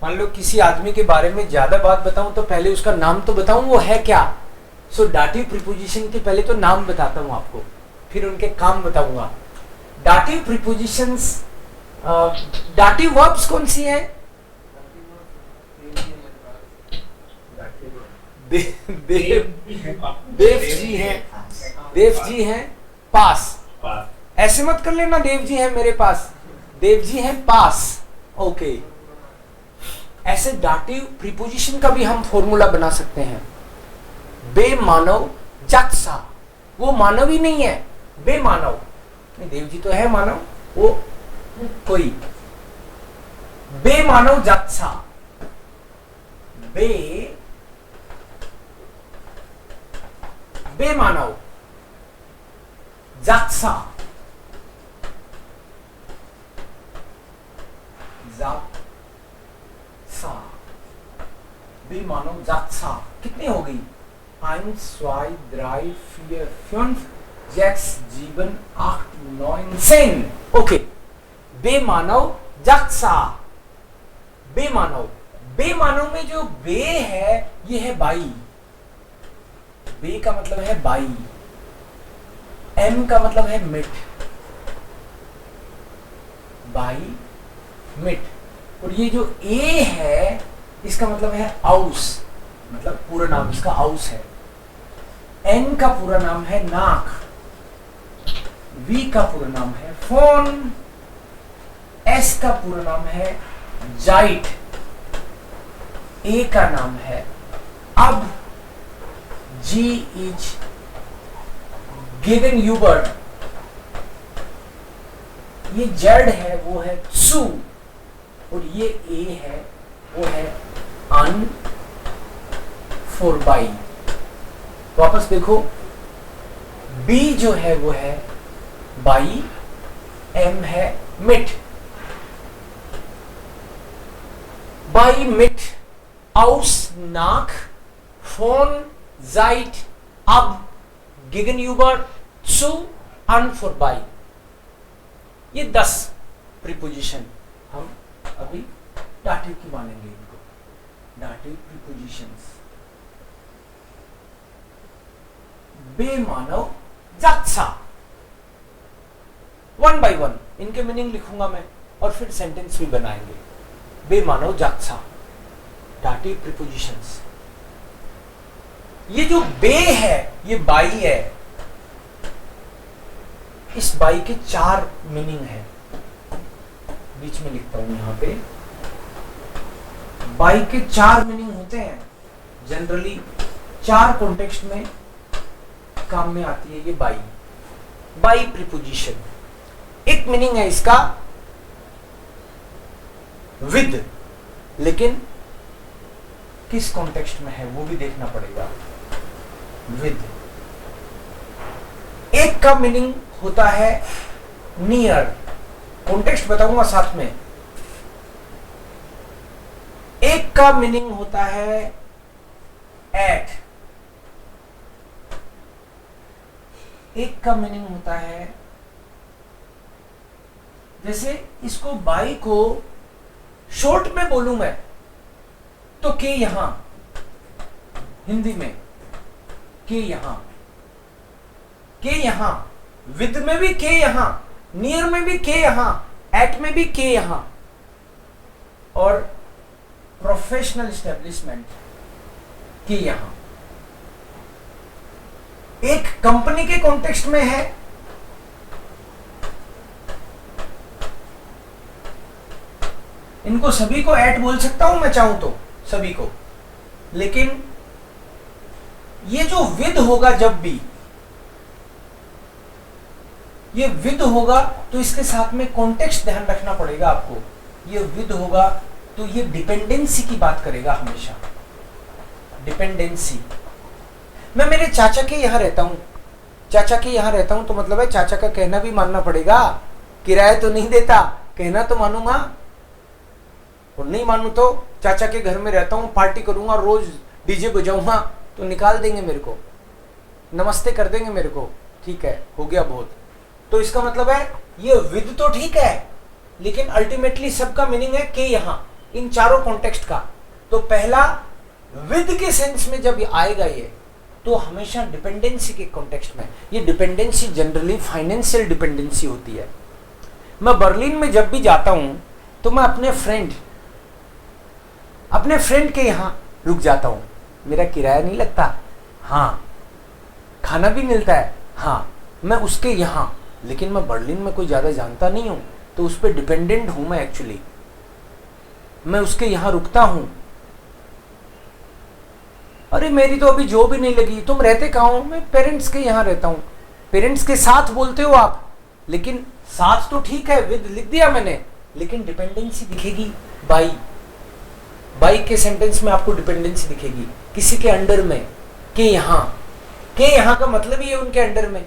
मान लो किसी आदमी के बारे में ज्यादा बात बताऊं तो पहले उसका नाम तो बताऊं वो है क्या। सो डाटिव प्रीपोजिशन के पहले तो नाम बताता हूं आपको, फिर उनके काम बताऊंगा। डाटिव प्रीपोजिशंस, डाटिव वर्ब्स कौन सी है? देव जी हैं, देव जी हैं पास। ऐसे मत कर लेना देव जी हैं मेरे पास, देव जी हैं पास। ओके, ऐसे डाटिव प्रीपोजिशन का भी हम फॉर्मूला बना सकते हैं। बेमानव जात्सा, वो मानव ही नहीं है, बेमानव। देव जी तो है मानव, वो कोई। बेमानव जात्सा, बेमानव जात्सा, बेमानव जात्सा। कितनी हो गई? 1, 2, 3, 4, 5, 6, 7, 8, 9, 10। ओके, बेमानव जात्सा, बेमानव। बेमानव में जो बे है ये है बाई। बे का मतलब है बाई, एम का मतलब है मिट, बाई मिट। और ये जो ए है इसका मतलब है आउस, मतलब पूरा नाम इसका आउस है। एन का पूरा नाम है नाक, वी का पूरा नाम है फोन, एस का पूरा नाम है जाइट, ए का नाम है अब, जी इज गिवन यूबर्ट, ये जेड है वो है सू, और ये ए है वो है अन फॉर बाई। वापस देखो, बी जो है वो है बाई, एम है मिट, बाई मिट, आउस नाक, फोन जाइट, अब गिगन यूबर, सू, अन फॉर बाई। ये 10 प्रीपोजिशन हम अभी डाटिव की मानेंगे इनको, डाटिव प्रीपोजिशंस। बेमानव जात्सा, 1 by 1 इनके मीनिंग लिखूंगा मैं और फिर सेंटेंस भी बनाएंगे। बेमानव जात्सा, डाटिव प्रीपोजिशंस। ये जो बे है ये बाई है, इस बाई के 4 मीनिंग है, बीच में लिखता हूं यहां पे। बाई के 4 मीनिंग होते हैं, जनरली 4 कॉन्टेक्स्ट में काम में आती है ये बाई, बाई प्रीपोजिशन। एक मीनिंग है इसका विद, लेकिन किस कॉन्टेक्स्ट में है वो भी देखना पड़ेगा। विद। एक का मीनिंग होता है नियर, कॉन्टेक्स्ट बताऊंगा साथ में। एक का मीनिंग होता है एट, एक का मीनिंग होता है, जैसे इसको बाई को शॉर्ट में बोलूं मैं तो के यहां, हिंदी में के यहां, के यहां, विद में भी के यहां, नियर में भी के यहां, एट में भी के यहां, और प्रोफेशनल एस्टेब्लिशमेंट के यहां। एक कंपनी के कॉन्टेक्स्ट में है, इनको सभी को एट बोल सकता हूं मैं चाहूं तो, सभी को, लेकिन ये जो विद होगा, जब भी ये विद होगा तो इसके साथ में कॉन्टेक्स्ट ध्यान रखना पड़ेगा आपको। ये विद होगा तो ये डिपेंडेंसी की बात करेगा हमेशा, डिपेंडेंसी। मैं मेरे चाचा के यहां रहता हूं, चाचा के यहां रहता हूं तो मतलब है चाचा का कहना भी मानना पड़ेगा। किराया तो नहीं देता, कहना तो मानूंगा, और नहीं मानू तो चाचा के घर में रहता हूं, पार्टी करूंगा, रोज डीजे बजाऊंगा तो निकाल देंगे मेरे को, नमस्ते कर देंगे मेरे को, ठीक है हो गया बहुत। तो इसका मतलब है ये विद तो ठीक है, लेकिन अल्टीमेटली सबका मीनिंग है के यहां, इन चारों कॉन्टेक्स्ट का। तो पहला विद के सेंस में जब आएगा ये, तो हमेशा डिपेंडेंसी के कॉन्टेक्स्ट में। ये डिपेंडेंसी जनरली फाइनेंशियल डिपेंडेंसी होती है। मैं बर्लिन में जब भी जाता हूं तो मैं अपने फ्रेंड के यहाँ रुक जाता हूं। मेरा किराया नहीं लगता, हाँ, खाना भी मिलता है, हाँ, मैं उसके यहाँ, लेकिन मैं बर्लिन में कोई ज्यादा जानता नहीं हूं, तो उस पर डिपेंडेंट हूं मैं। एक्चुअली मैं उसके यहाँ रुकता हूं। अरे मेरी तो अभी जॉब ही नहीं लगी, तुम रहते कहाँ हो? मैं पेरेंट्स के यहाँ रहता हूँ। पेरेंट्स के साथ बोलते हो आप, लेकिन साथ तो ठीक है, विद लिख दिया मैंने, लेकिन डिपेंडेंसी दिखेगी बाई के सेंटेंस में आपको डिपेंडेंसी दिखेगी किसी के अंडर में, के यहाँ का मतलब ही है उनके अंडर में।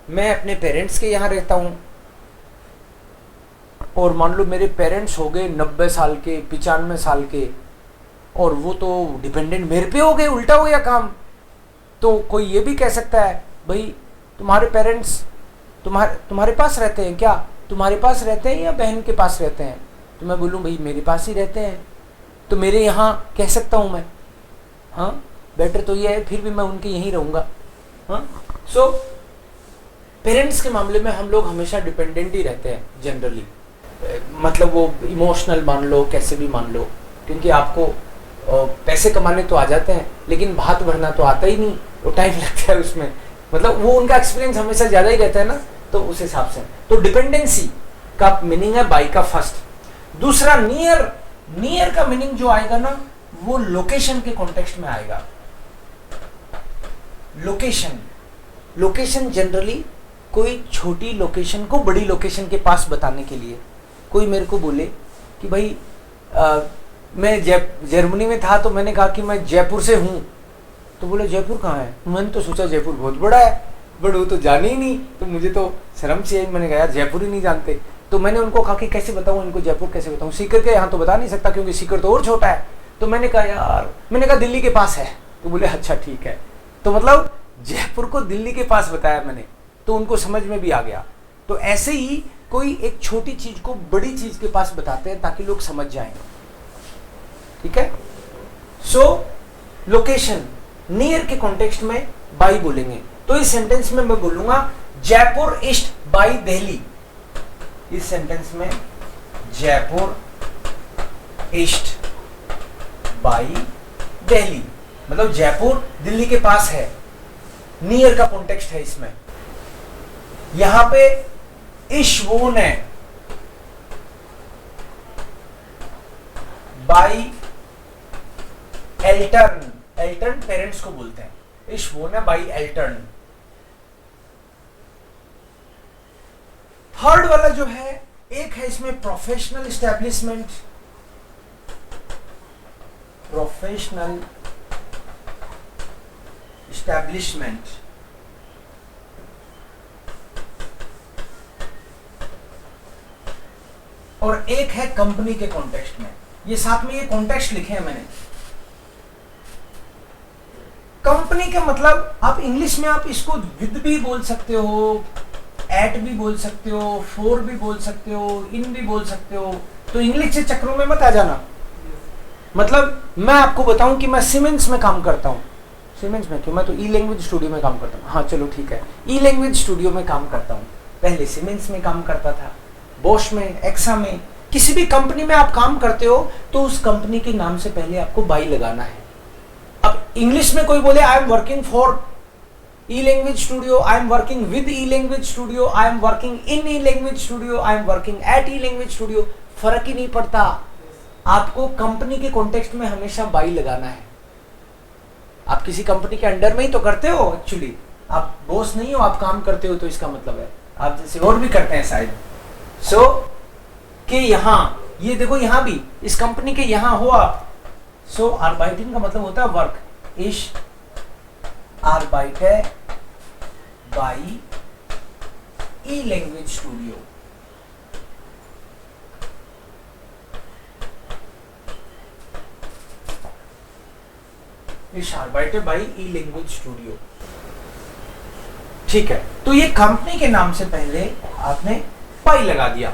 मैं अपने पेरेंट्स के यहाँ रहता हूं और मान लो मेरे पेरेंट्स हो गए 90 साल के, 95 साल के, और वो तो डिपेंडेंट मेरे पे हो गए, उल्टा हो गया काम। तो कोई ये भी कह सकता है, भाई तुम्हारे पेरेंट्स तुम्हारे पास रहते हैं क्या? तुम्हारे पास रहते हैं या बहन के पास रहते हैं? तो मैं बोलूँ भाई मेरे पास ही रहते हैं, तो मेरे यहाँ कह सकता हूँ मैं, हाँ, बेटर तो ये है, फिर भी मैं उनके यहीं रहूँगा। हाँ, सो पेरेंट्स के मामले में हम लोग हमेशा डिपेंडेंट ही रहते हैं जनरली। मतलब वो इमोशनल मान लो, कैसे भी मान लो, क्योंकि आपको पैसे कमाने तो आ जाते हैं, लेकिन भात भरना तो आता ही नहीं, वो टाइम लगता है उसमें। मतलब वो उनका एक्सपीरियंस हमेशा ज़्यादा ही रहता है ना, तो उस हिसाब से। तो डिपेंडेंसी का मीनिंग है बाई का फर्स्ट। दूसरा नियर का मीनिंग जो आएगा ना, वो लोकेशन के कॉन्टेक्स्ट में आएगा। लोकेशन जनरली कोई छोटी लोकेशन को बड़ी लोकेशन के पास बताने के लिए। कोई मेरे को बोले कि भाई मैं जर्मनी में था, तो मैंने कहा कि मैं जयपुर से हूँ, तो बोले जयपुर कहाँ है? मैंने तो सोचा जयपुर बहुत बड़ा है, बट वो तो जाने ही नहीं, तो मुझे तो शर्म से आई। मैंने कहा यार जयपुर ही नहीं जानते। तो मैंने उनको कहा कि कैसे बताऊँ इनको जयपुर, कैसे बताऊँ? सीकर के यहाँ तो बता नहीं सकता, क्योंकि सीकर तो और छोटा है। तो मैंने कहा दिल्ली के पास है। तो बोले अच्छा ठीक है। तो मतलब जयपुर को दिल्ली के पास बताया मैंने, तो उनको समझ में भी आ गया। तो ऐसे ही कोई एक छोटी चीज को बड़ी चीज के पास बताते हैं ताकि लोग समझ जाएं। ठीक है। सो लोकेशन नियर के कॉन्टेक्स्ट में बाई बोलेंगे। तो इस सेंटेंस में मैं बोलूंगा जयपुर ईस्ट बाई दिल्ली। इस सेंटेंस में जयपुर ईस्ट बाई दिल्ली, मतलब जयपुर दिल्ली के पास है। नियर का कॉन्टेक्स्ट है इसमें। यहां पे इश्वोन है, बाई एल्टर्न। एल्टर्न पेरेंट्स को बोलते हैं, इश्वोन है बाई एल्टर्न। थर्ड वाला जो है, एक है इसमें प्रोफेशनल एस्टेब्लिशमेंट। प्रोफेशनल एस्टेब्लिशमेंट और एक है कंपनी के कॉन्टेक्स्ट में। ये साथ में ये कॉन्टेक्स्ट लिखे हैं मैंने। कंपनी का मतलब आप इंग्लिश में आप इसको विद भी बोल सकते हो, एट भी बोल सकते हो, फॉर भी बोल सकते हो, इन भी बोल सकते हो। तो इंग्लिश के चक्रों में मत आ जाना। मतलब मैं आपको बताऊं कि मैं सीमेंस में काम करता हूं। सीमेंस में क्यों? मैं तो ई लैंग्वेज स्टूडियो में काम करता हूं। हाँ चलो ठीक है, ई लैंग्वेज स्टूडियो में काम करता हूं। पहले सीमेंस में काम करता था, बॉश में, एक्सा में। किसी भी कंपनी में आप काम करते हो तो उस कंपनी के नाम से पहले आपको बाई लगाना है। अब इंग्लिश में कोई बोले I am working for E language studio, I am working with E language studio, I am working in E language studio, I am working at E language studio, फर्क ही नहीं पड़ता। आपको कंपनी के कॉन्टेक्स्ट में हमेशा बाई लगाना है। आप किसी कंपनी के अंडर में ही तो करते हो, एक्चुअली आप बॉस नहीं हो, आप काम करते हो। तो इसका मतलब है आप जैसे और भी करते हैं शायद। सो कि यहां ये देखो, यहां भी इस कंपनी के यहां हो आप। सो आर्बाइटिंग का मतलब होता है वर्क। इश आर्बाइटे बाई ई लैंग्वेज स्टूडियो। इश आर्बाइटे बाई ई लैंग्वेज स्टूडियो। ठीक है। तो ये कंपनी के नाम से पहले आपने बाई लगा दिया।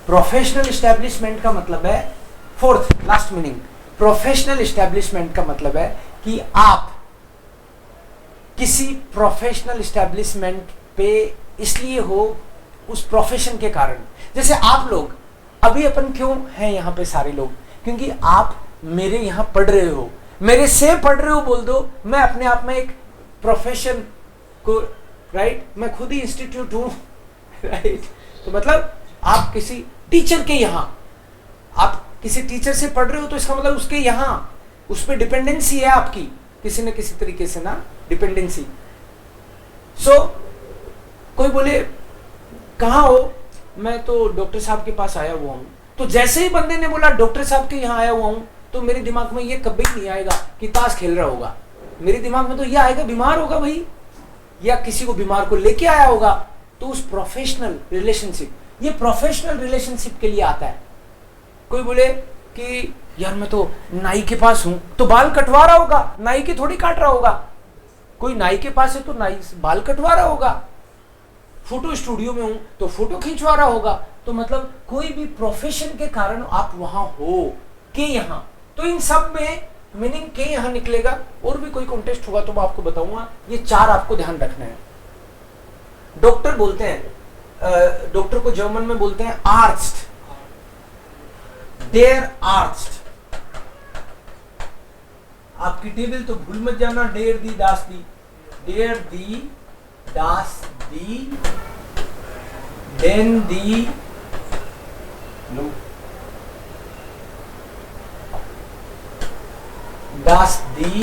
प्रोफेशनल एस्टेब्लिशमेंट का मतलब है, fourth last meaning, professional establishment का मतलब है कि आप किसी प्रोफेशनल एस्टेब्लिशमेंट पे इसलिए हो उस प्रोफेशन के कारण। जैसे आप लोग अभी अपन क्यों हैं यहाँ पे सारे लोग, क्योंकि आप मेरे यहाँ पढ़ रहे हो, मेरे से पढ़ रहे हो बोल दो, मैं अपने आप में एक प्रोफेशन को, राइट, मैं खुद ही इंस्टीट्यूट हूँ, राइट। तो मतलब आप किसी टीचर के यहाँ, आप किसी टीचर से पढ़ रहे हो तो इसका मतलब उसके यहाँ उस पर डिपेंडेंसी है आपकी किसी न किसी तरीके से ना, डिपेंडेंसी। सो कोई बोले कहाँ हो, मैं तो डॉक्टर साहब के पास आया हुआ हूँ, तो जैसे ही बंदे ने बोला डॉक्टर साहब के यहाँ आया हुआ हूँ, तो मेरे दिमाग में ये कभी नहीं आएगा कि ताश खेल रहा होगा, मेरे दिमाग में तो ये आएगा बीमार होगा भाई, या किसी को बीमार को लेके आया होगा। तो उस प्रोफेशनल रिलेशनशिप, ये प्रोफेशनल रिलेशनशिप के लिए आता है। कोई बोले कि यार मैं तो नाई के पास हूं, तो बाल कटवा रहा होगा, नाई के थोड़ी काट रहा होगा। कोई नाई के पास है तो नाई बाल कटवा रहा होगा। फोटो स्टूडियो में हूं तो फोटो खिंचवा रहा होगा। तो मतलब कोई भी प्रोफेशन के कारण आप वहां हो के यहाँ, तो इन सब में मीनिंग के यहाँ निकलेगा। और भी कोई कॉन्टेस्ट होगा तो मैं आपको बताऊंगा। ये चार आपको ध्यान रखना है। डॉक्टर बोलते हैं, डॉक्टर को जर्मन में बोलते हैं आर्स्ट, डेयर आर्स्ट। आपकी टेबल तो भूल मत जाना, डेयर दी दास दी, डेयर दी दास दी, देन दी लो, दास दी,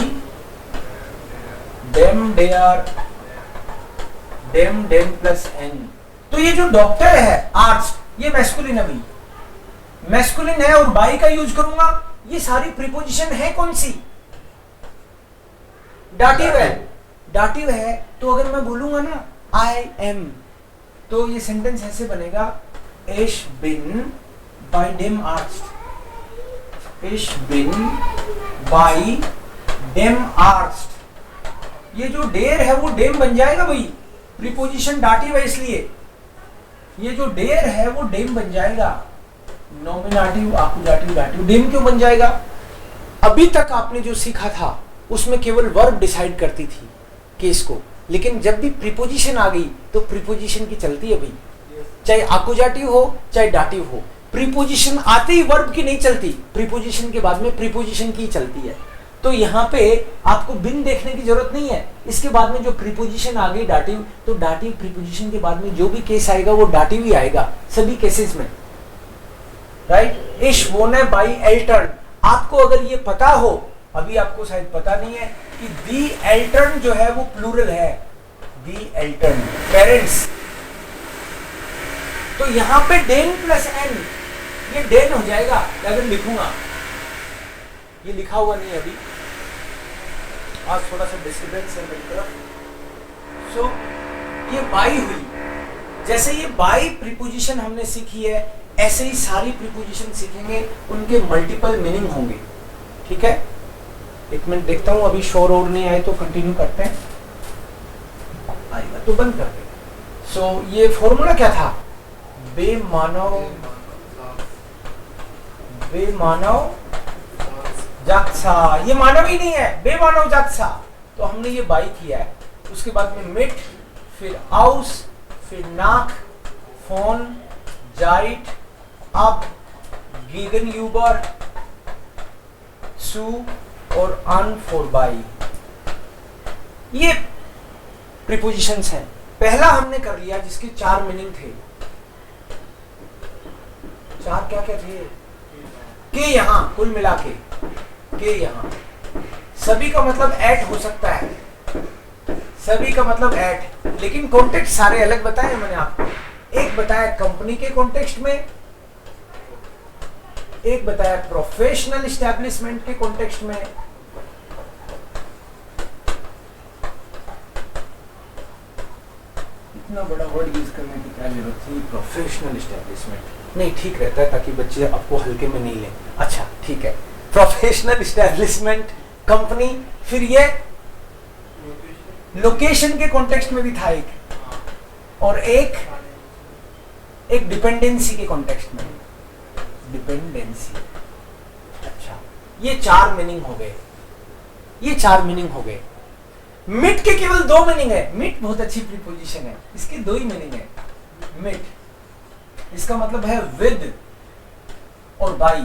डेम डेयर, डेम प्लस एन। तो ये जो डॉक्टर है आर्ट्स, ये मैस्कुलिन है भाई, मैस्कुलिन है और बाई का यूज करूंगा। ये सारी प्रीपोजिशन है कौन सी, डाटिव है, डाटिव है। तो अगर मैं बोलूंगा ना आई एम, तो ये सेंटेंस ऐसे बनेगा, इश बिन बाय डेम आर्ट्स, इश बिन बाय डेम आर्ट्स। ये जो डेर है वो डेम बन जाएगा भाई, प्रीपोजिशन डाटिव है इसलिए ये जो डेर है वो डेम बन जाएगा। Nominative, आकुजाटिव, dative. डेम क्यों बन जाएगा? अभी तक आपने जो सीखा था उसमें केवल वर्ब डिसाइड करती थी केस को, लेकिन जब भी प्रीपोजिशन आ गई तो प्रीपोजिशन की चलती है भाई, चाहे आकुजाटिव हो चाहे डाटिव हो। प्रीपोजिशन आते ही वर्ब की नहीं चलती, प्रीपोजिशन के बाद में प्रीपोजिशन की चलती है। तो यहाँ पे आपको बिन देखने की जरूरत नहीं है। इसके बाद में जो प्रीपोजिशन आ गई डाटिव, तो डाटिव प्रीपोजिशन के बाद में जो भी केस आएगा वो डाटिव ही आएगा सभी केसेस में, राइट। इश वोने बाई एल्टर्न। आपको अगर ये पता हो, अभी आपको शायद पता नहीं है कि दी एल्टर्न जो है वो प्लूरल है, दी एल्टर्न पेरेंट्स। तो यहाँ पे डेन प्लस एन, ये डेन हो जाएगा अगर लिखूंगा, ये लिखा हुआ नहीं है अभी, आज थोड़ा सा डिस्टर्बेंस है मेरी तरफ। सो ये बाई हुई। जैसे ये बाई प्रीपोजिशन हमने सीखी है, ऐसे ही सारी प्रीपोजिशन सीखेंगे, उनके मल्टीपल मीनिंग होंगे, ठीक है। एक मिनट देखता हूं, अभी शोर और नहीं आए तो कंटिन्यू करते हैं, आएगा तो बंद कर दें। सो ये फॉर्मूला क्या था? बेमानव, बेमानव जागसा। ये मानव ही नहीं है, बेमानव जागसा। तो हमने ये बाई किया है। उसके बाद में मिट, फिर आउस, फिर नाक, फोन, जाइट, अब, गीगन यूबर, सू और अन फॉर बाई। ये प्रीपोजिशंस हैं। पहला हमने कर लिया जिसके चार मीनिंग थे। चार क्या क्या थे? के यहां कुल मिला के यहां सभी का मतलब एट हो सकता है, सभी का मतलब एट, लेकिन कॉन्टेक्स्ट सारे अलग बताए मैंने आपको। एक बताया कंपनी के कॉन्टेक्स्ट में, एक बताया प्रोफेशनल एस्टेब्लिशमेंट के कॉन्टेक्स्ट में, इतना बड़ा वर्ड यूज करने की क्या जरूरत थी? प्रोफेशनल एस्टेब्लिशमेंट नहीं ठीक रहता है ताकि बच्चे आपको हल्के में नहीं लें। अच्छा ठीक है, प्रोफेशनल एस्टेब्लिशमेंट, कंपनी, फिर ये लोकेशन के कॉन्टेक्स्ट में भी था एक, और एक एक डिपेंडेंसी के कॉन्टेक्स्ट में, डिपेंडेंसी। अच्छा, ये 4 मीनिंग हो गए, ये 4 मीनिंग हो गए। मिट के केवल 2 मीनिंग है। मिट बहुत अच्छी प्रीपोजिशन है, इसके 2 ही मीनिंग है। मिट इसका मतलब है विद और बाई,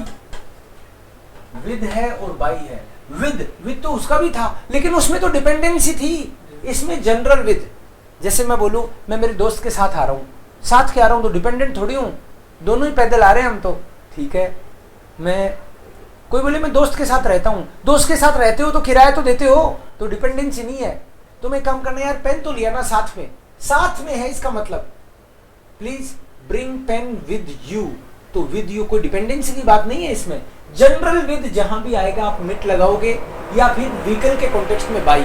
विद है और बाई है। विद तो उसका भी था, लेकिन उसमें तो डिपेंडेंसी थी, इसमें जनरल विद। जैसे मैं बोलूं मैं मेरे दोस्त के साथ आ रहा हूं, साथ के आ रहा हूं तो डिपेंडेंट थोड़ी हूं, दोनों ही पैदल आ रहे हैं हम तो, ठीक है। मैं कोई बोले मैं दोस्त के साथ रहता हूं, दोस्त के साथ रहते हो तो किराया तो देते हो, तो डिपेंडेंसी नहीं है। तुम एक काम करना यार, पेन तो लिया ना साथ में, साथ में है इसका मतलब, please bring pen with you. तो विद यू कोई डिपेंडेंसी की बात नहीं है इसमें। जनरल विद जहां भी आएगा आप मिट लगाओगे, या फिर व्हीकल के कॉन्टेक्स्ट में बाई।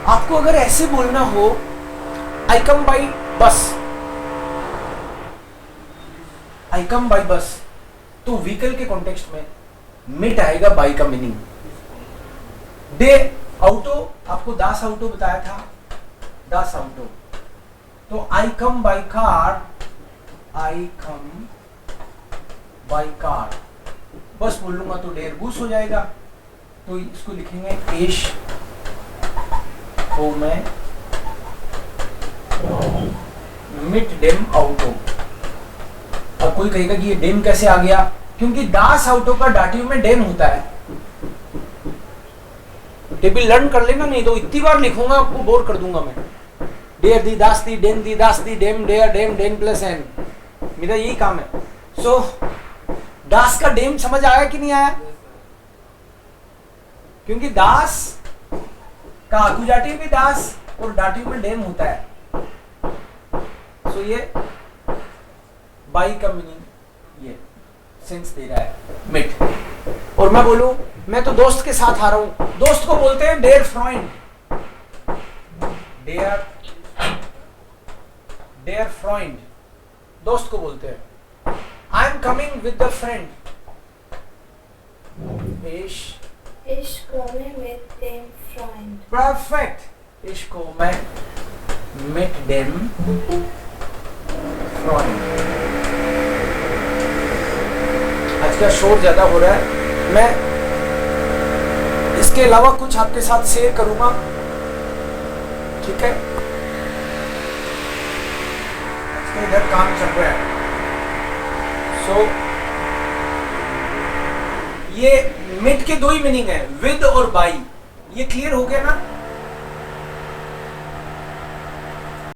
आपको अगर ऐसे बोलना हो आई come by bus, I come by bus, तो व्हीकल के कॉन्टेक्स्ट में मिट आएगा बाई का मीनिंग। डे ऑटो, आपको दास ऑटो बताया था, दास ऑटो, तो I come by car, I come by car, बस बोल लूंगा तो डेर बूस हो जाएगा। तो इसको लिखेंगे एश को मैं मिट डेम ऑटो। अब कोई कहेगा कि ये डेम कैसे आ गया, क्योंकि दास ऑटो का डाटिव में डेम होता है। टेबल लर्न कर लेना, नहीं तो इतनी बार लिखूंगा आपको बोर कर दूंगा मैं। डेर दी दास दी डेम दी दास दी डेम डेयर डेम डेम प्लस एन, मेरा यही काम है। सो दास का डेम समझ आया कि नहीं आया, क्योंकि दास का आकुजाटिव भी दास और डाटिव में डेम होता है। सो ये बाई का मीनिंग ये सेंस दे रहा है मिट। और मैं बोलूं मैं तो दोस्त के साथ आ रहा हूं, दोस्त को बोलते हैं डेयर फ्रेंड, डेयर डेयर फ्रेंड, दोस्त को बोलते हैं। I am coming with the friend, Ich komme mit dem Freund. Perfect. Ich komme mit dem Freund. आज का शोर ज्यादा हो रहा है, मैं इसके अलावा कुछ आपके साथ शेयर करूंगा, ठीक है। इधर काम चल रहा है। सो ये मिट के 2 ही मीनिंग है, विद और बाई। ये क्लियर हो गया ना।